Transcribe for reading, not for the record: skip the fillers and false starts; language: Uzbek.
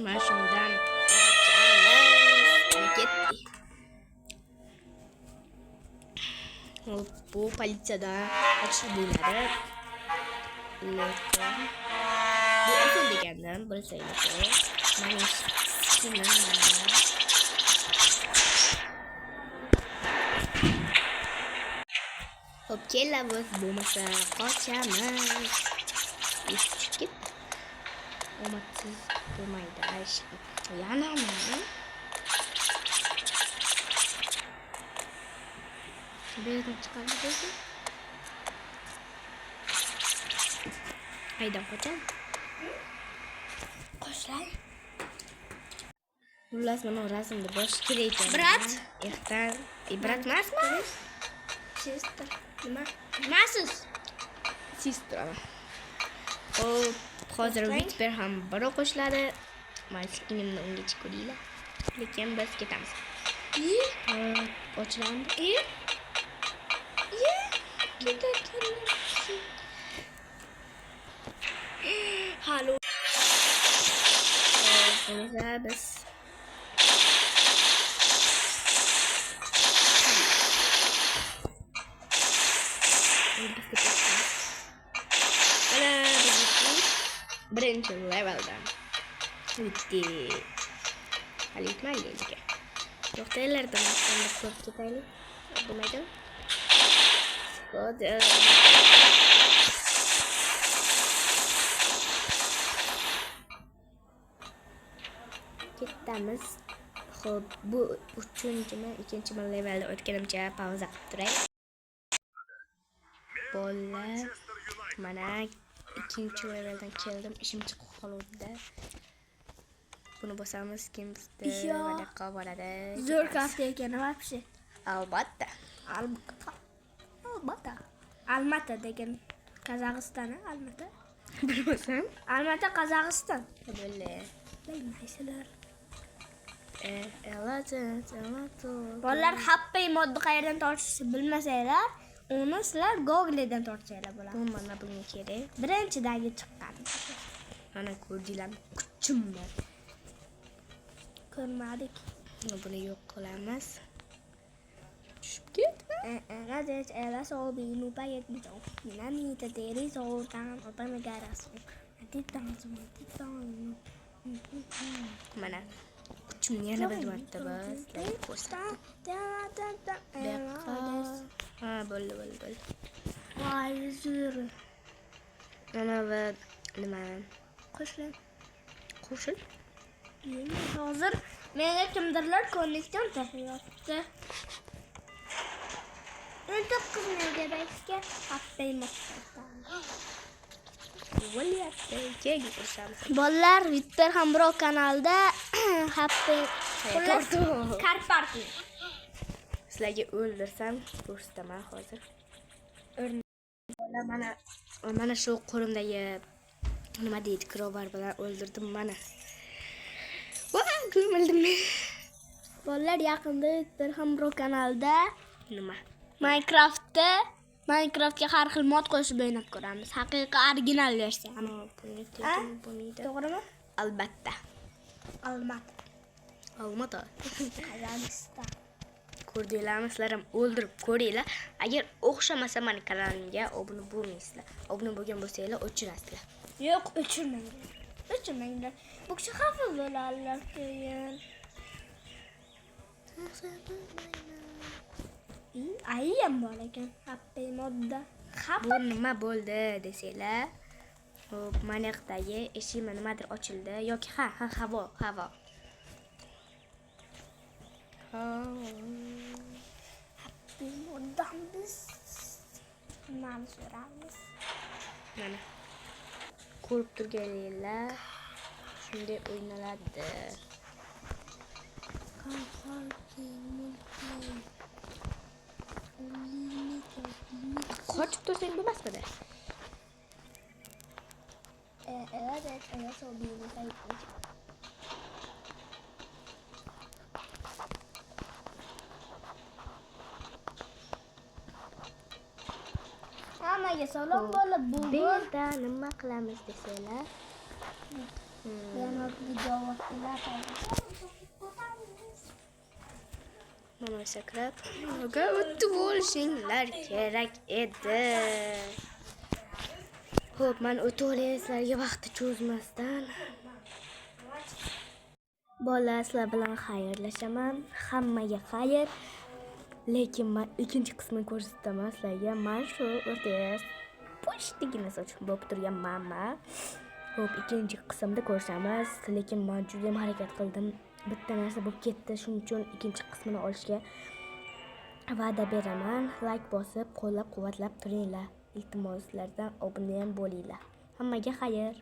mana shundan qochamiz. Ana ketdi. Bu politsiyadan qochish bo'ladi. Lekin bu usul degandan bilsanglar, mana shuni hop kelamiz, bo'lmasa qochamiz. Eshitib omadsiz bo'lmaydi. Yana bu yerdan chiqadi dedi. Haydan qocham. Qo'shlay. Xullas mana rasmni bosh kerak ekan. Brat, ehtan, brat emasmi? Sister. Nima? Nimasiz? Sister. Hop, hozir Witper ham bir qo'shiladi. Mana skinimni unga chiqaringlar. Lekin biz ketamiz. Ochlandi. Halo. Biz birinchi leveldan bitti. Hali yetmaydi endi. To'xtanglardan ko'p ketaylik. Bo'lmaydi. Hadi. Ketamiz. Xo'p, bu 3-mi, 2-mi levelda o'tganimcha pauza qilib turay. Bolalar, mana 2-leveldan keldim. Ishim chiqib qoldi. Buni bosamiz, kimdir bunaqa bo'ladi. Zo'r karta ekan, вообще. Albatta. Almata degan Qozog'iston, Almata. Bilmasam? Almata Qozog'iston. Bilmaysizlar. Bolalar happy modni qayerdan tortishni bilmasanglar, uni sizlar Google'dan tortsanglar bo'ladi. Bu mana bunga kerak. Birinchidagi chiqqan. Mana ko'rdinglarmi? Kuchimni. Ko'rmadik. Buni yo'q qilamiz. Tushib ketdi. Razet era sobi nupa yetmijo. Dinamita deri soltan opa megaras. Titan. Mana kuchimni yana bir marta ko'rsatdim. Ha, bo'ldi. Voy, zo'r. Mana va nima? Qo'shil. Hozir menga kimdirlar ko'nikdan taqiyapti. 19 megabaytga happy moddan. Bo'lyapti. Keyin ko'ramiz. Bolalar, Witper ham birov kanalda happy karparti. Sizlarga o'ldirsam ko'rsataman hozir. Mana shu qo'limdagi nima deydi, crowbar bilan o'ldirdim mana. Voy, ko'mildim men. Bolalar, yaqinda Witper ham birov kanalda nima? Minecraftga har xil mod qo'shib o'ynab ko'ramiz. Haqiqiy original versiya. To'g'rimi? Albatta. Almata. Qozog'iston. Ko'rdinglarmi, sizlar ham o'ldirib ko'ringlar. Agar o'xshamasa meni kanalimga obuna bo'lmaysizlar. Obuna bo'lgan bo'lsanglar o'chirasizlar. Yo'q, o'chirmanglar. Bu kishi xafa bo'ladilar keyin. Ayyam bor ekan, happy modda. Bu nima bo'ldi desanglar, hop, mana yoqdagi eshikmi nimadir ochildi yoki havo. Happy moddan biz nimani so'raymiz? Mana ko'rib turganinglar shunday o'ynaladi. Qochib tursang bo'lmasmidi? Evet, o birini kayıtlayacağım. Ama ya salon böyle bugun. Bir de nima qilamiz desanglar, Yana video vaqtida Mana sakrab, yoga o'tib olishinglar kerak edi. Xo'p, men o'tib olay sizlarga vaqtni cho'zmasdan. Bolalar, sizlar bilan xayrlashaman. Hammaga xayr. Lekin men ikkinchi qismini ko'rsataman sizlarga. Men shu o'rtaga pochtigina sochim bo'lib turgan mama. Xo'p, ikkinchi qismda ko'rishamiz. Lekin men juda ham harakat qildim. Bitta narsa bo'lib ketdi. Shuning uchun ikkinchi qismini olishga va'da beraman. Like bosib, qo'llab-quvvatlab turinglar. Iltimos sizlardan obuna ham bo'linglar. Hammaga xayr.